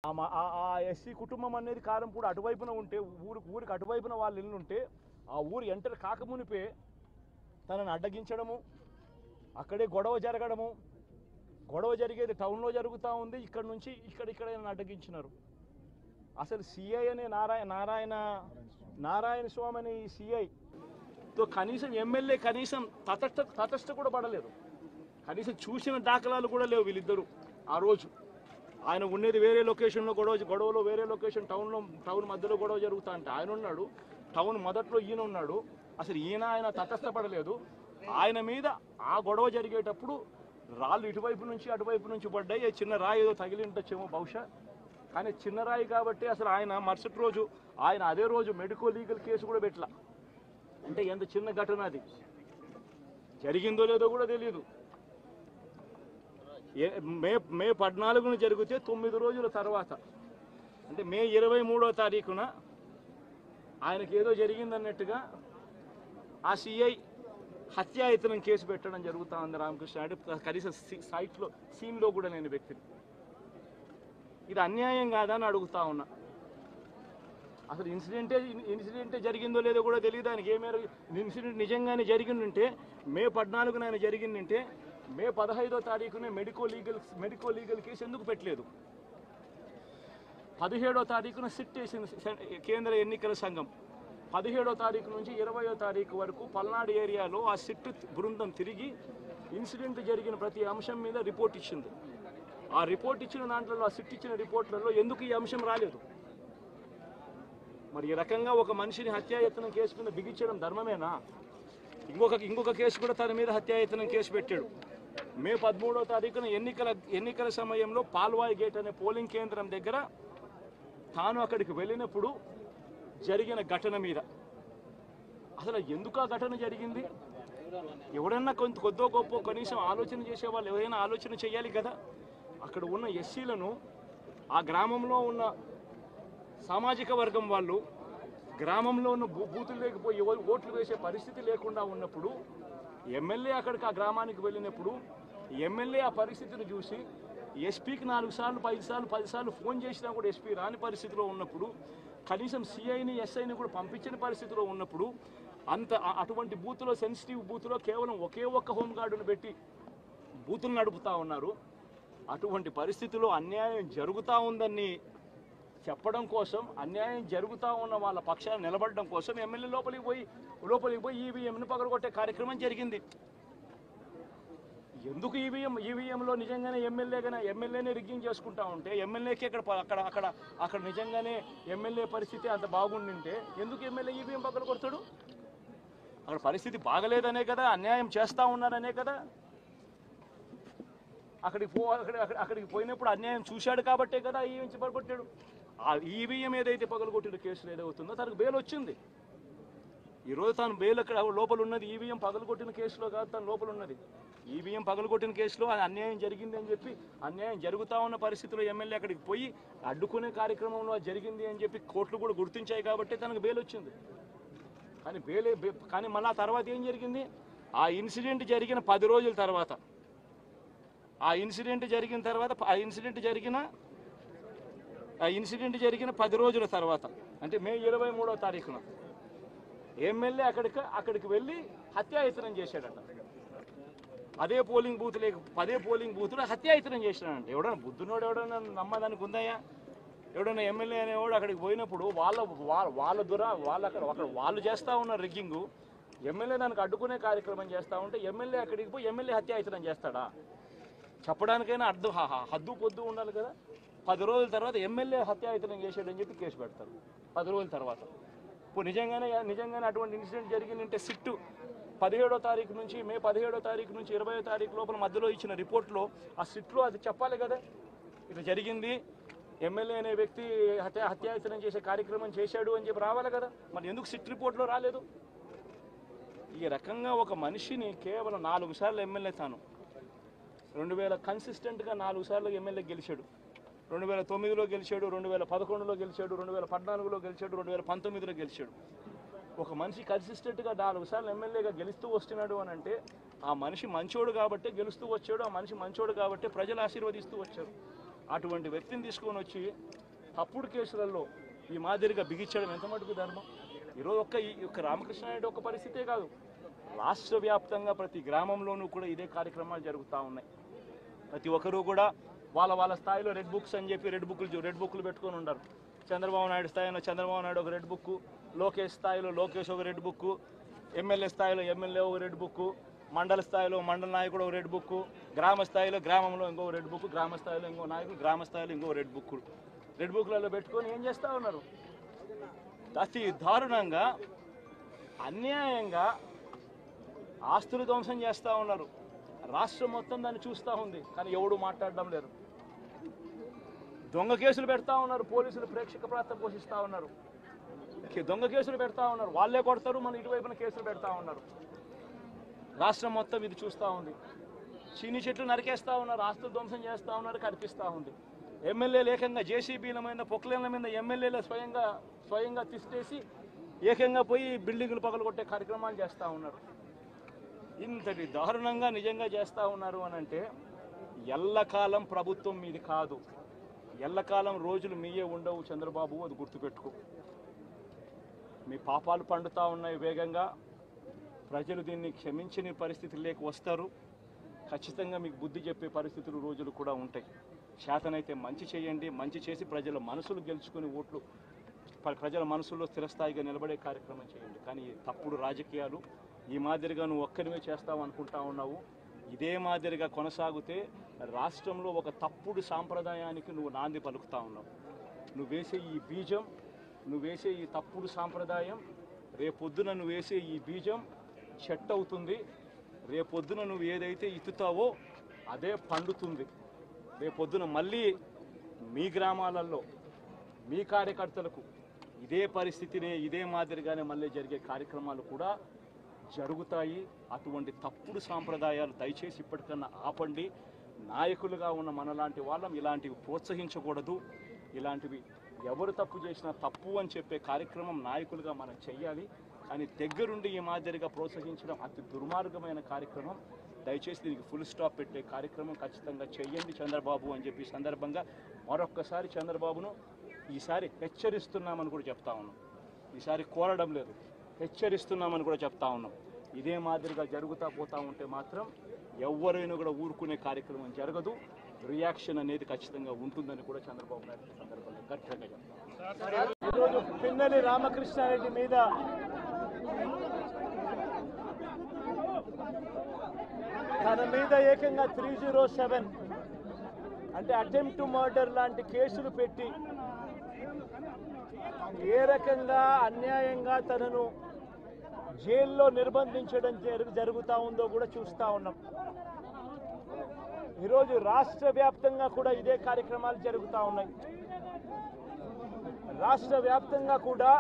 SC కుటుంబం అనేది కారంపూడి అటువైపున ఉంటే ఊరికి అటువైపున వాళ్ళ ఇల్లు ఉంటే ఆ ఊరు ఎంటర్ కాకమునిపే తనని అడ్డగించడము, అక్కడే గొడవ జరగడము, గొడవ జరిగేది టౌన్లో జరుగుతూ ఉంది, ఇక్కడ నుంచి ఇక్కడ అడ్డగించినారు. అసలు సిఐ అనే నారాయణ స్వామి అనే ఈ సిఐతో కనీసం ఎమ్మెల్యే కనీసం తటస్థ కూడా పడలేదు. కనీసం చూసిన దాఖలాలు కూడా లేవు వీళ్ళిద్దరూ. ఆ రోజు ఆయన ఉండేది వేరే లొకేషన్లో, గొడవలో వేరే లొకేషన్, టౌన్ మధ్యలో గొడవ జరుగుతా అంటే ఆయన ఉన్నాడు, టౌన్ మొదట్లో ఈయన ఉన్నాడు. అసలు ఆయన తటస్థపడలేదు. ఆయన మీద ఆ గొడవ జరిగేటప్పుడు రాళ్ళు ఇటువైపు నుంచి అటువైపు నుంచి పడ్డాయి. చిన్న రాయి ఏదో తగిలి ఉండొచ్చేమో బహుశా, కానీ చిన్న రాయి కాబట్టి అసలు ఆయన మరుసటి రోజు అదే రోజు మెడికో లీగల్ కేసు కూడా పెట్టలా. అంటే ఎంత చిన్న ఘటన అది, జరిగిందో లేదో కూడా తెలియదు. మే 14న జరిగితే 9 రోజుల తర్వాత, అంటే మే 23వ తారీఖున ఆయనకి ఏదో జరిగిందన్నట్టుగా ఆ సిఐ హత్యాయత్నం కేసు పెట్టడం జరుగుతూ ఉంది రామకృష్ణ. అంటే కనీసం సీన్లో కూడా లేని వ్యక్తిని. ఇది అన్యాయం కాదా అని అడుగుతా ఉన్నా. అసలు ఇన్సిడెంటే జరిగిందో లేదో కూడా తెలియదు ఆయనకి. ఇన్సిడెంట్ నిజంగానే జరిగిందంటే మే 14న ఆయన జరిగిందంటే మే 15వ తారీఖునే మెడికో లీగల్ కేసు ఎందుకు పెట్టలేదు? 17వ తారీఖున సిట్ వేసింది కేంద్ర ఎన్నికల సంఘం. 17వ తారీఖు నుంచి 20వ తారీఖు వరకు పల్నాడు ఏరియాలో ఆ సిట్ బృందం తిరిగి ఇన్సిడెంట్ జరిగిన ప్రతి అంశం మీద రిపోర్ట్ ఇచ్చింది. ఆ రిపోర్ట్ ఇచ్చిన దాంట్లో, ఆ సిట్ ఇచ్చిన రిపోర్ట్లలో ఎందుకు ఈ అంశం రాలేదు? మరి ఈ రకంగా ఒక మనిషిని హత్యాయత్నం కేసు మీద బిగించడం ధర్మమేనా? ఇంకొక కేసు కూడా తన మీద హత్యాయత్నం కేసు పెట్టాడు. మే 13వ తారీఖున ఎన్నికల సమయంలో పాల్వాయి గేట్ అనే పోలింగ్ కేంద్రం దగ్గర తాను అక్కడికి వెళ్ళినప్పుడు జరిగిన ఘటన మీద అసలు ఎందుకు ఆ ఘటన జరిగింది? ఎవరైనా కొద్దో గొప్ప కనీసం ఆలోచన చేసేవాళ్ళు ఎవరైనా ఆలోచన చేయాలి కదా. అక్కడ ఉన్న ఎస్సీలను, ఆ గ్రామంలో ఉన్న సామాజిక వర్గం వాళ్ళు గ్రామంలో ఉన్న బూతులు లేకపోయి ఓట్లు వేసే పరిస్థితి లేకుండా ఉన్నప్పుడు ఎమ్మెల్యే అక్కడికి ఆ గ్రామానికి వెళ్ళినప్పుడు ఎమ్మెల్యే ఆ పరిస్థితిని చూసి ఎస్పీకి 4 సార్లు 5 సార్లు 10 సార్లు ఫోన్ చేసినా కూడా ఎస్పీ రాని పరిస్థితిలో ఉన్నప్పుడు, కనీసం సిఐని ఎస్ఐని కూడా పంపించిన పరిస్థితిలో ఉన్నప్పుడు, అటువంటి బూత్లో, సెన్సిటివ్ బూత్లో కేవలం ఒకే ఒక్క హోంగార్డును పెట్టి బూతులు నడుపుతూ ఉన్నారు. అటువంటి పరిస్థితిలో అన్యాయం జరుగుతూ ఉందని చెప్పడం కోసం, అన్యాయం జరుగుతూ ఉన్న వాళ్ళ పక్షాన్ని నిలబడడం కోసం ఎమ్మెల్యే లోపలికి పోయి ఈవీఎంను పగలగొట్టే కార్యక్రమం జరిగింది. ఎందుకు ఈవీఎంలో నిజంగానే ఎమ్మెల్యేనే రిగ్గింగ్ చేసుకుంటా ఉంటే, ఎమ్మెల్యేకి అక్కడ నిజంగానే ఎమ్మెల్యే పరిస్థితి అంత బాగుండింటే ఎందుకు ఎమ్మెల్యే ఈవీఎం పగలగొడతాడు? అక్కడ పరిస్థితి బాగలేదనే కదా, అన్యాయం చేస్తూ ఉన్నారనే కదా. అక్కడికి పోయినప్పుడు అన్యాయం చూశాడు కాబట్టే కదా ఈవీఎం పగలగొట్టాడు. ఆ ఈవీఎం ఏదైతే పగలగొట్టిన కేసులు ఏదవుతుందో తనకు బెయిల్ వచ్చింది. ఈరోజు తను బెయిల్ అక్కడ లోపల ఉన్నది ఈవీఎం పగలగొట్టిన కేసులో కాదు, తను లోపల ఉన్నది ఈవీఎం పగలగొట్టిన కేసులో. అన్యాయం జరిగింది అని చెప్పి, అన్యాయం జరుగుతూ ఉన్న పరిస్థితిలో ఎమ్మెల్యే అక్కడికి పోయి అడ్డుకునే కార్యక్రమంలో జరిగింది అని చెప్పి కోర్టులు కూడా గుర్తించాయి కాబట్టి తనకు బెయిల్ వచ్చింది. కానీ మళ్ళీ ఆ తర్వాత ఏం జరిగింది? ఆ ఇన్సిడెంట్ జరిగిన 10 రోజుల తర్వాత, ఆ ఇన్సిడెంట్ జరిగిన 10 రోజుల తర్వాత, అంటే మే 23వ తారీఖున ఎమ్మెల్యే అక్కడికి వెళ్ళి హత్యాయత్నం చేశాడట. అదే పోలింగ్ బూత్లో హత్యాయత్నం చేశాడంట. ఎవడన్నా బుద్ధునోడు ఎవడన్నా నమ్మదానికి ఉందయ్యా? ఎవడన్నా ఎమ్మెల్యే అనేవాడు అక్కడికి పోయినప్పుడు వాళ్ళు చేస్తూ ఉన్న రిగ్గింగు, ఎమ్మెల్యే దానికి అడ్డుకునే కార్యక్రమం చేస్తూ ఉంటే ఎమ్మెల్యే అక్కడికి పోయి ఎమ్మెల్యే హత్యాయత్నం చేస్తాడా? చెప్పడానికైనా హద్దు పొద్దు ఉండాలి కదా. 10 రోజుల తర్వాత ఎమ్మెల్యే హత్యాయత్నం చేశాడని చెప్పి కేసు పెడతారు 10 రోజుల తర్వాత. ఇప్పుడు నిజంగానే అటువంటి ఇన్సిడెంట్ జరిగిందంటే సిట్టు 17వ తారీఖు నుంచి, మే 17వ తారీఖు నుంచి 20వ తారీఖు లోపల మధ్యలో ఇచ్చిన రిపోర్ట్లో, ఆ సిట్లో అది చెప్పాలి కదా, ఇది జరిగింది, ఎమ్మెల్యే అనే వ్యక్తి హత్యాయత్నం చేసే కార్యక్రమం చేశాడు అని చెప్పి రావాలి కదా. మరి ఎందుకు సిట్ రిపోర్ట్లో రాలేదు? ఈ రకంగా ఒక మనిషిని కేవలం 4 సార్లు ఎమ్మెల్యే, తాను 2000 కన్సిస్టెంట్గా 4 సార్లు ఎమ్మెల్యే గెలిచాడు. 2009లో గెలిచాడు, 2011లో గెలిచాడు, 2014లో గెలిచాడు, 2019లో గెలిచాడు. ఒక మనిషి కన్సిస్టెంట్గా 4 సార్లు ఎమ్మెల్యేగా గెలుస్తూ వస్తున్నాడు అని అంటే ఆ మనిషి మంచోడు కాబట్టి గెలుస్తూ వచ్చాడు, ఆ మనిషి మంచోడు కాబట్టి ప్రజలు ఆశీర్వదిస్తూ వచ్చారు. అటువంటి వ్యక్తిని తీసుకొని వచ్చి తప్పుడు కేసులలో ఈ మాదిరిగా బిగించడం ఎంత మటుకు ధర్మం? ఈరోజు ఈ యొక్క రామకృష్ణారెడ్డి ఒక పరిస్థితే కాదు, రాష్ట్ర వ్యాప్తంగా ప్రతి గ్రామంలోనూ కూడా ఇదే కార్యక్రమాలు జరుగుతూ ఉన్నాయి. ప్రతి ఒక్కరూ కూడా వాళ్ళ స్థాయిలో రెడ్ బుక్స్ అని చెప్పి రెడ్ బుక్లు పెట్టుకొని ఉన్నారు. చంద్రబాబు నాయుడు స్థాయిలో చంద్రబాబు నాయుడు ఒక రెడ్ బుక్, లోకేష్ స్థాయిలో లోకేష్ ఒక రెడ్ బుక్, ఎమ్మెల్యే స్థాయిలో ఎమ్మెల్యే ఒక రెడ్ బుక్, మండల స్థాయిలో మండల నాయకుడు ఒక రెడ్ బుక్, గ్రామ స్థాయిలో గ్రామంలో ఇంకో రెడ్ బుక్, గ్రామ స్థాయిలో ఇంకో నాయకుడు గ్రామ స్థాయిలో ఇంకో రెడ్ బుక్లలో పెట్టుకొని ఏం చేస్తూ ఉన్నారు? అతి దారుణంగా అన్యాయంగా ఆస్తులు ధ్వంసం చేస్తూ ఉన్నారు. రాష్ట్రం మొత్తం దాన్ని చూస్తూ ఉంది, కానీ ఎవడు మాట్లాడడం లేదు. దొంగ కేసులు పెడతా ఉన్నారు, పోలీసులు ప్రేక్షక పాత్ర పోషిస్తూ ఉన్నారు. దొంగ కేసులు పెడతా ఉన్నారు, వాళ్ళే కొడతారు, మన ఇటువైపున కేసులు పెడతా ఉన్నారు. రాష్ట్రం మొత్తం ఇది చూస్తూ ఉంది. చీని చెట్లు నరికేస్తూ ఉన్నారు, ఆస్తులు ధ్వంసం చేస్తూ ఉన్నారు, కనిపిస్తూ ఉంది. ఎమ్మెల్యేలు ఏకంగా జేసీబీల మీద పొక్లేన్ల మీద ఎమ్మెల్యేలు స్వయంగా తిష్టేసి ఏకంగా పోయి బిల్డింగులు పగలగొట్టే కార్యక్రమాలు చేస్తూ ఉన్నారు. ఇంతటి దారుణంగా నిజంగా చేస్తూ ఉన్నారు అని అంటే ఎల్లకాలం ప్రభుత్వం మీది కాదు, ఎల్లకాలం రోజులు మీయే ఉండవు చంద్రబాబు, అది గుర్తుపెట్టుకో. మీ పాపాలు పండుతూ ఉన్నాయి వేగంగా. ప్రజలు దీన్ని క్షమించని పరిస్థితుల్లోకి వస్తారు. ఖచ్చితంగా మీకు బుద్ధి చెప్పే పరిస్థితులు రోజులు కూడా ఉంటాయి. శాతనైతే మంచి చేయండి, మంచి చేసి ప్రజల మనసులు గెలుచుకుని ఓట్లు ప్రజల మనసుల్లో స్థిరస్థాయిగా నిలబడే కార్యక్రమం చేయండి. కానీ తప్పుడు రాజకీయాలు ఈ మాదిరిగా నువ్వు ఒక్కరివే చేస్తావు అనుకుంటా ఉన్నావు. ఇదే మాదిరిగా కొనసాగితే రాష్ట్రంలో ఒక తప్పుడు సాంప్రదాయానికి నువ్వు నాంది పలుకుతా ఉన్నావు. నువ్వు వేసే ఈ బీజం, నువ్వు వేసే ఈ తప్పుడు సాంప్రదాయం, రేపొద్దున నువ్వు వేసే ఈ బీజం చెట్టు అవుతుంది. రేపొద్దున నువ్వు ఏదైతే ఇత్తుతావో అదే పండుతుంది. రేపొద్దున మళ్ళీ మీ గ్రామాలలో మీ కార్యకర్తలకు ఇదే పరిస్థితినే ఇదే మాదిరిగానే మళ్ళీ జరిగే కార్యక్రమాలు కూడా జరుగుతాయి. అటువంటి తప్పుడు సాంప్రదాయాలు దయచేసి ఇప్పటికన్నా ఆపండి. నాయకులుగా ఉన్న మనలాంటి వాళ్ళం ఇలాంటివి ప్రోత్సహించకూడదు. ఇలాంటివి ఎవరు తప్పు చేసినా తప్పు అని చెప్పే కార్యక్రమం నాయకులుగా మనం చెయ్యాలి. కానీ దగ్గరుండి ఈ మాదిరిగా ప్రోత్సహించడం అతి దుర్మార్గమైన కార్యక్రమం. దయచేసి దీనికి ఫుల్ స్టాప్ పెట్టే కార్యక్రమం ఖచ్చితంగా చెయ్యండి చంద్రబాబు అని చెప్పి సందర్భంగా మరొక్కసారి చంద్రబాబును ఈసారి హెచ్చరిస్తున్నామని కూడా చెప్తా ఉన్నాం. ఈసారి కోరడం లేదు, హెచ్చరిస్తున్నామని కూడా చెప్తా ఉన్నాం. ఇదే మాదిరిగా జరుగుతూ పోతూ ఉంటే మాత్రం ఎవరైనా కూడా ఊరుకునే కార్యక్రమం జరగదు. రియాక్షన్ అనేది ఖచ్చితంగా ఉంటుందని కూడా చంద్రబాబు నాయుడు సందర్భంగా గట్టిగా చెప్తాం. ఈరోజు పిన్నెల్లి రామకృష్ణారెడ్డి మీద తన మీద ఏకంగా 307 అంటే అటెంప్ట్ టు మర్డర్ లాంటి కేసులు పెట్టి ఏ రకంగా అన్యాయంగా తనను జైల్లో నిర్బంధించడం జరుగుతూ ఉందో కూడా చూస్తూ ఉన్నాం. ఈరోజు రాష్ట్ర వ్యాప్తంగా కూడా ఇదే కార్యక్రమాలు జరుగుతూ ఉన్నాయి. రాష్ట్ర వ్యాప్తంగా కూడా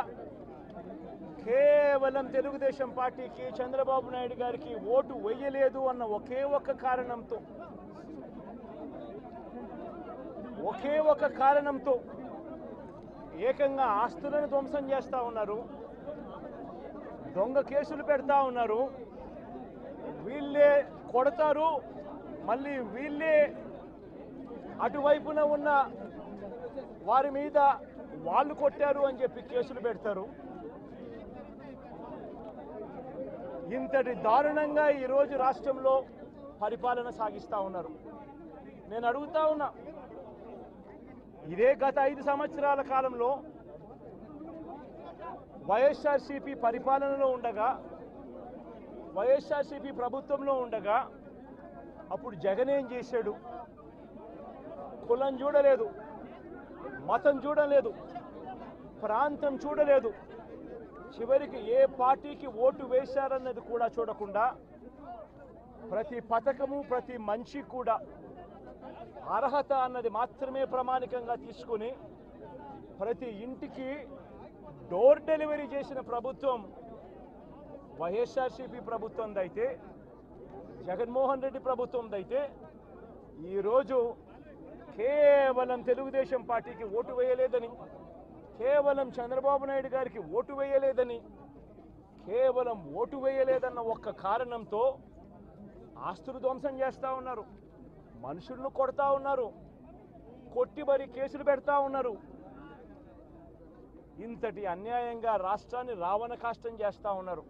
కేవలం తెలుగుదేశం పార్టీకి చంద్రబాబు నాయుడు గారికి ఓటు వేయలేదు అన్న ఒకే ఒక కారణంతో ఏకంగా ఆస్తులను ధ్వంసం చేస్తూ ఉన్నారు, దొంగ కేసులు పెడతా ఉన్నారు. వీళ్ళే కొడతారు, మళ్ళీ వీళ్ళే అటువైపున ఉన్న వారి మీద వాళ్ళు కొట్టారు అని చెప్పి కేసులు పెడతారు. ఇంతటి దారుణంగా ఈరోజు రాష్ట్రంలో పరిపాలన సాగిస్తూ ఉన్నారు. నేను అడుగుతా ఉన్నా, ఇదే గత 5 సంవత్సరాల కాలంలో వైఎస్ఆర్సీపీ పరిపాలనలో ఉండగా, వైఎస్ఆర్సీపీ ప్రభుత్వంలో ఉండగా అప్పుడు జగన్ ఏం చేశాడు? కులం చూడలేదు, మతం చూడలేదు, ప్రాంతం చూడలేదు, చివరికి ఏ పార్టీకి ఓటు వేశారన్నది కూడా చూడకుండా ప్రతి పథకము ప్రతి మనిషి కూడా అర్హత అన్నది మాత్రమే ప్రామాణికంగా తీసుకుని ప్రతి ఇంటికి డోర్ డెలివరీ చేసిన ప్రభుత్వం వైఎస్ఆర్సీపీ ప్రభుత్వందైతే, జగన్మోహన్ రెడ్డి ప్రభుత్వందైతే ఈరోజు కేవలం తెలుగుదేశం పార్టీకి ఓటు వేయలేదని, కేవలం చంద్రబాబు నాయుడు గారికి ఓటు వేయలేదని, కేవలం ఓటు వేయలేదన్న ఒక్క కారణంతో ఆస్తులు ధ్వంసం చేస్తూ ఉన్నారు, మనుషులను కొడతా ఉన్నారు. కొట్టిబరి కేసులు పెడతా ఉన్నారు. ఇంతటి అన్యాయంగా రాష్ట్రాన్ని రావణ కాష్టం చేస్తూ ఉన్నారు.